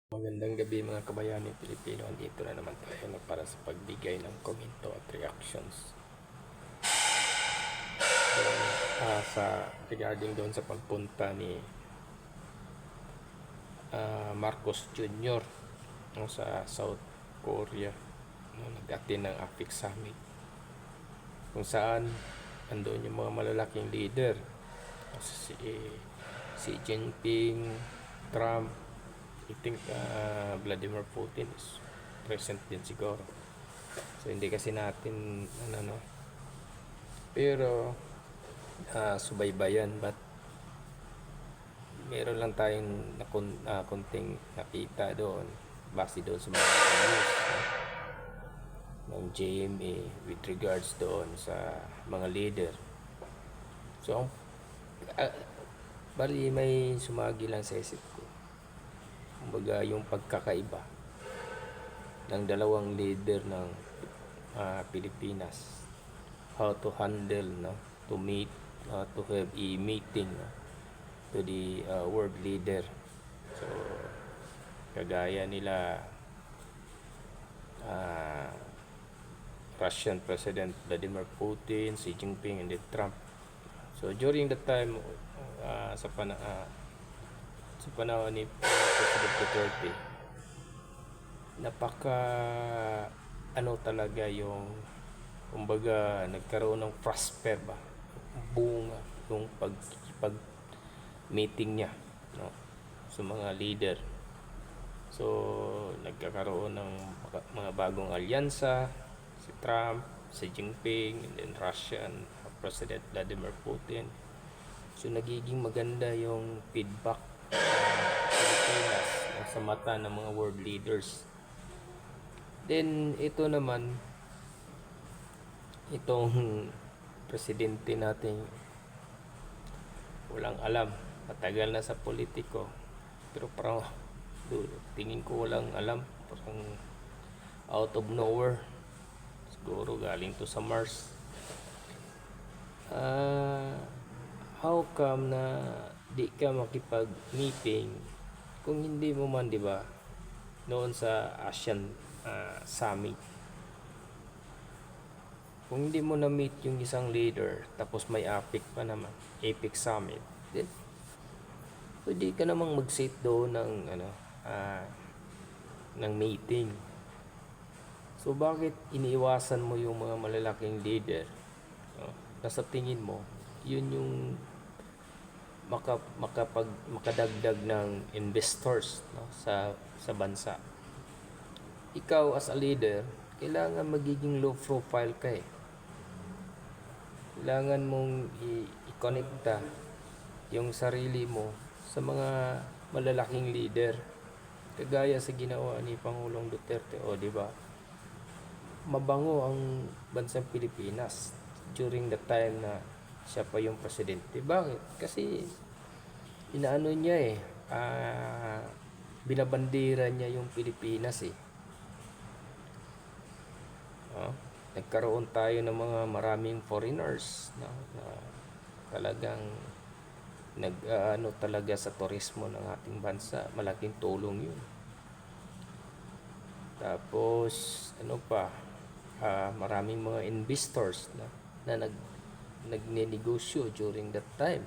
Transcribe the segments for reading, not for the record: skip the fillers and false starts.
Magandang gabi mga kabayani Pilipino. Andito na naman tayo para sa pagbigay ng komento at reactions regarding doon sa pagpunta ni Marcos Jr. Sa South Korea, nag-attend ng APEC Summit, kung saan andun yung mga malalaking leader, si Jinping, Trump. I think Vladimir Putin is present din siguro. So hindi kasi natin pero subaybayan, but meron lang tayong konting nakita doon base doon sa mga news ng GMA with regards doon sa mga leader. So bali may sumagi lang sa isip ko, kumbaga yung pagkakaiba ng dalawang leader ng Pilipinas, how to handle, to meet, to have a meeting, to the world leader. So kagaya nila Russian President Vladimir Putin, Xi Jinping, and then Trump. So during the time sa panahon ni President Duterte, napaka talaga yung, kumbaga, nagkaroon ng prosper ba, bunga yung pag meeting niya, sa mga leader. So nagkakaroon ng mga bagong alyansa, si Trump, si Jinping, and then Russian President Vladimir Putin. So nagiging maganda yung feedback Pilipinas sa mata ng mga world leaders. Then ito naman, itong presidente natin, walang alam, matagal na sa politiko, pero parang tingin ko walang alam, parang out of nowhere, siguro galing to sa Mars. How come na di ka makipag-meeting kung hindi mo man, di ba, noon sa ASEAN Summit, kung hindi mo na-meet yung isang leader, tapos may APEC pa naman, APEC Summit, then pwede ka namang mag-sit doon ng meeting. So bakit iniiwasan mo yung mga malalaking leader? Nasa tingin mo, yun yung makadagdag ng investors, sa bansa. Ikaw as a leader, kailangan magiging low profile ka eh. Kailangan mong i-connecta yung sarili mo sa mga malalaking leader, kagaya sa ginawa ni Pangulong Duterte, di ba? Mabango ang bansang Pilipinas during the time na siya pa yung presidente. Bakit? Kasi inaano niya binabandera niya yung Pilipinas eh. Nagkaroon tayo ng mga maraming foreigners na talagang talaga sa turismo ng ating bansa. Malaking tulong yun. Tapos maraming mga investors na nagnenegosyo during that time,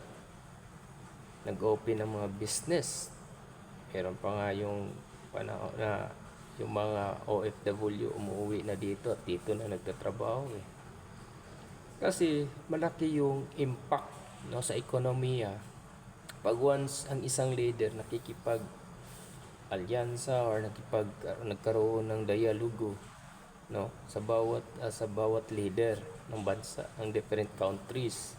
nag-open ng mga business. Meron pa nga yung panahon na yung mga OFW umuwi na dito at dito na nagtatrabaho eh. Kasi malaki yung impact, sa ekonomiya pag once ang isang leader nakikipag alyansa or nagkaroon ng dialogo, sa bawat leader ng bansa, ng different countries.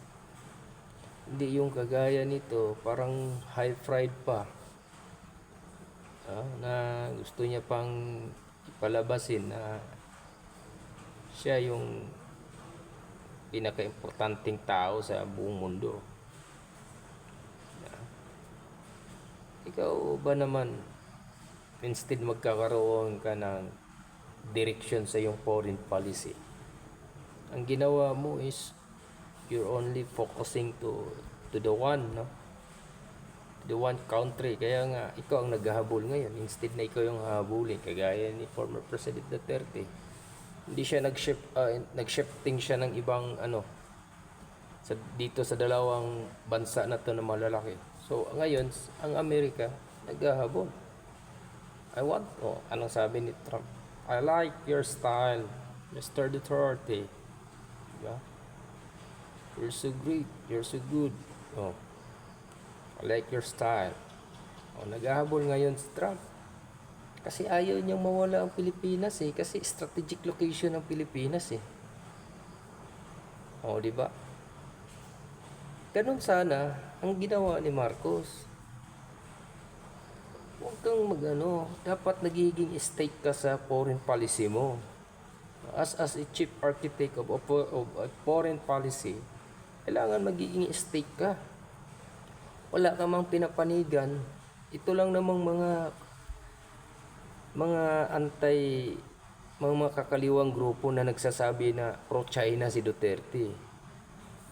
Hindi yung kagaya nito, parang high pride pa, na gusto niya pang ipalabasin na siya yung pinaka-importanting tao sa buong mundo. Ikaw ba naman, instead magkakaroon ka ng direction sa iyong foreign policy, ang ginawa mo is you're only focusing to the one, the one country. Kaya nga, ikaw ang naghahabol ngayon. Instead na ikaw yung hahabulin, kagaya ni former President Duterte. Hindi siya nag-shifting siya ng ibang dito sa dalawang bansa na to na malalaki. So, ngayon, ang Amerika, naghahabol. Anong sabi ni Trump? I like your style, Mr. Duterte. Diba? You're so great. You're so good. Oh, I like your style. Naghahabol ngayon si Trump. Kasi ayaw niyang mawala ang Pilipinas eh. Kasi strategic location ng Pilipinas eh. Di ba? Ganun sana ang ginawa ni Marcos. Huwag kang dapat nagiging stake ka sa foreign policy mo. As a chief architect of foreign policy, kailangan magiging stake ka. Wala ka mang pinapanigan. Ito lang namang mga kakaliwang grupo na nagsasabi na pro-China si Duterte.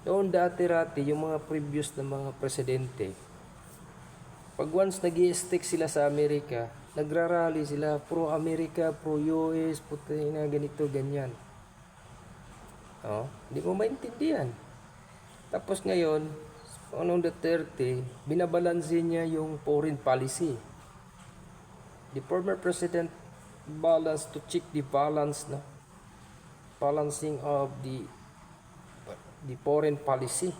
Noon dati-rati, yung mga previous na mga presidente, pag once nag-i-stick sila sa Amerika, nagrarally sila pro-America, pro-US, putina, ganito, ganyan. Hindi mo maintindihan. Tapos ngayon, Duterte, binabalansin niya yung foreign policy. The former president balanced to check the balancing of the foreign policy.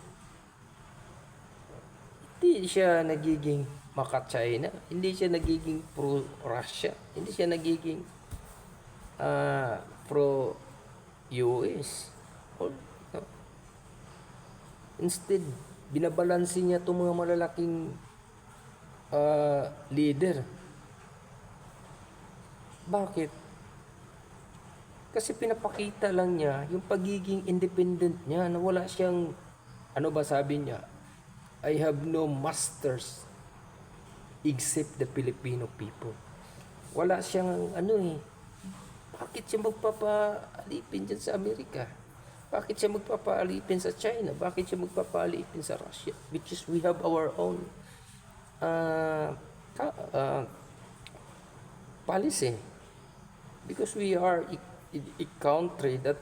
Hindi siya nagiging maka-China, hindi siya nagiging pro-Russia, hindi siya nagiging pro-US. Instead, binabalansin niya itong mga malalaking leader. Bakit? Kasi pinapakita lang niya yung pagiging independent niya na wala siyang, sabi niya? I have no masters except the Filipino people. Wala siyang bakit siya magpapaalipin dyan sa Amerika? Bakit siya magpapaalipin sa China? Bakit siya magpapaalipin sa Russia? Which is we have our own policy. Because we are a country that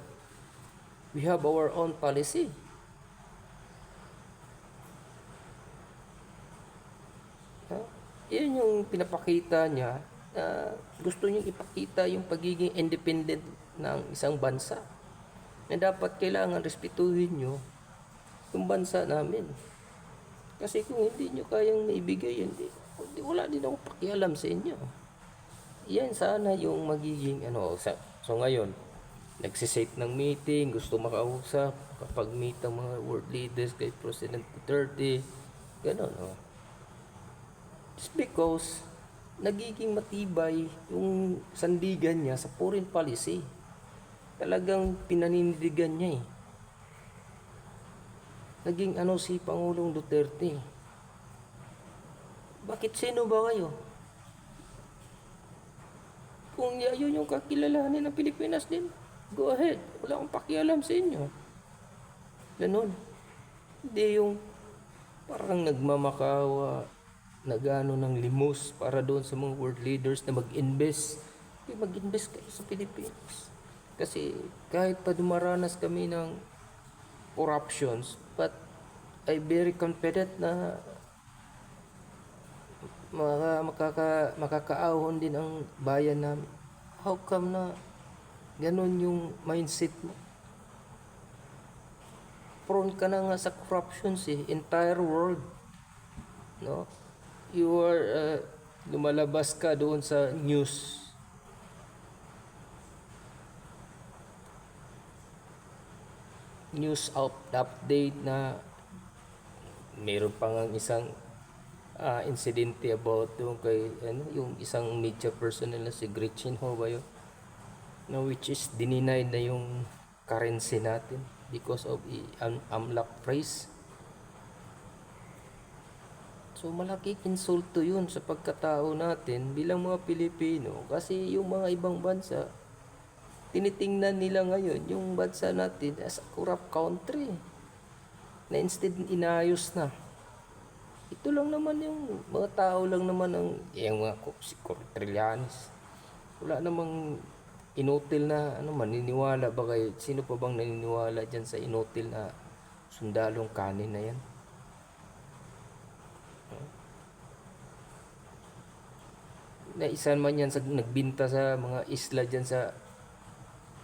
we have our own policy. Yan yung pinapakita niya na gusto niyang ipakita yung pagiging independent ng isang bansa. Na dapat kailangan respetuhin nyo yung bansa namin. Kasi kung hindi nyo kayang maibigay, wala din ako pakialam sa inyo. Yan sana yung magiging So ngayon, nagsiset ng meeting, gusto makausap, kapag-meet ang mga world leaders kay President Duterte, gano'n. Just because nagiging matibay yung sandigan niya sa foreign policy. Talagang pinanindigan niya eh. Naging si Pangulong Duterte. Bakit sino ba kayo? Kung yun yung kakilalanin ng Pilipinas din, go ahead. Wala akong pakialam sa inyo. Ganon. Hindi yung parang nagmamakawa, ng limos para doon sa mga world leaders na mag-invest. Mag-invest kayo sa Pilipinas. Kasi kahit pa dumaranas kami ng corruptions, but I very confident na makakaahon din ang bayan namin. How come na ganun yung mindset mo? Prone ka na nga sa corruptions entire world. No? You are lumalabas ka doon sa news. Update na mayroon pa nga isang insidente about yung isang media personnel na si Gretchen Ho ba yun? Which is denied na yung currency natin because of AMLAC price. So malaking insulto yun sa pagkatao natin bilang mga Pilipino, kasi yung mga ibang bansa tinitingnan nila ngayon yung bansa natin as a corrupt country na instead inayos na. Ito lang naman yung mga tao lang naman ang yung mga si Trillanes. Wala namang inutil na ano, maniniwala ba kayo? Sino pa bang naniniwala dyan sa inutil na sundalong kanin na yan? Naisan man yan sa nagbinta sa mga isla dyan sa,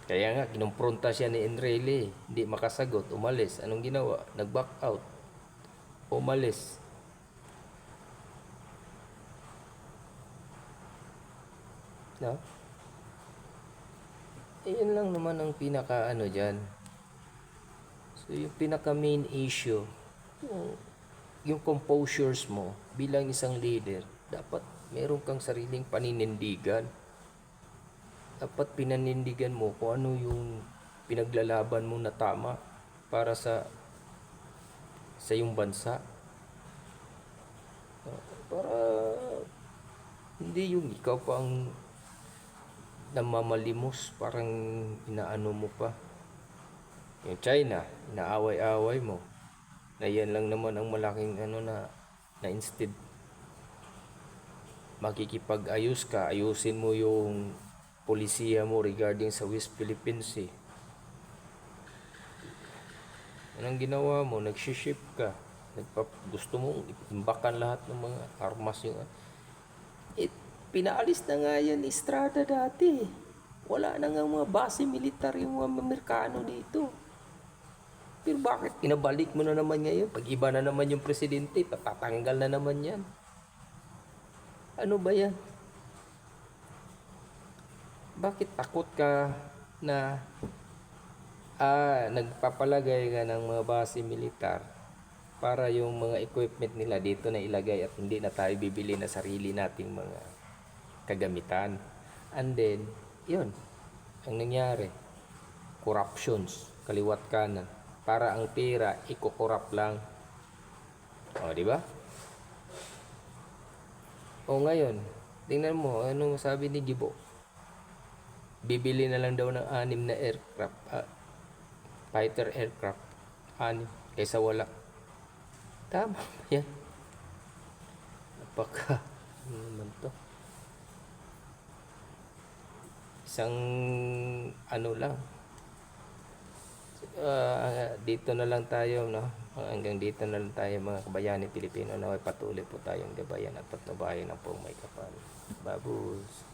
kaya nga kinumpronta siya ni Enrile, hindi makasagot, umalis. Anong ginawa? Nag-back out, umalis. No? Yun lang naman ang pinaka ano dyan. So yung pinaka main issue, yung composures mo bilang isang leader, dapat meron kang sariling paninindigan. Dapat pinanindigan mo kung ano yung pinaglalaban mo na tama para sa iyong bansa. Para hindi yung ikaw pa ang namamalimos, parang inaano mo pa. Yung China, inaaway-away mo. Na yan lang naman ang malaking ano na instead makikipag-ayos ka, ayusin mo yung polisiya mo regarding sa West Philippine Sea. Anong ginawa mo? Nag-ship ka. Gusto mong imbakan lahat ng mga armas yung pinaalis na nga yan Estrada dati. Wala na nga mga base militar yung mga Amerikano dito. Pero bakit pinabalik mo na naman ngayon? Pag iba na naman yung presidente, patatanggal na naman yan. Ano ba yan? Bakit takot ka na nagpapalagay ka ng mga base militar para yung mga equipment nila dito na ilagay at hindi na tayo bibili na sarili nating mga kagamitan. And then, yun, ang nangyari, corruptions, kaliwat kanan, para ang pera, iko-corrupt lang. O, di ba? O ngayon, tingnan mo, anong sabi ni Gibo? Bibili na lang daw ng 6 na aircraft, fighter aircraft, 6, kaysa wala. Tama ba yan? Napaka, ano naman to? Isang, ano lang, dito na lang tayo, no? Hanggang dito na lang tayo mga kabayani Pilipino, na patuloy po tayong gabayan at patnubayan ng pong may kapal. Babus.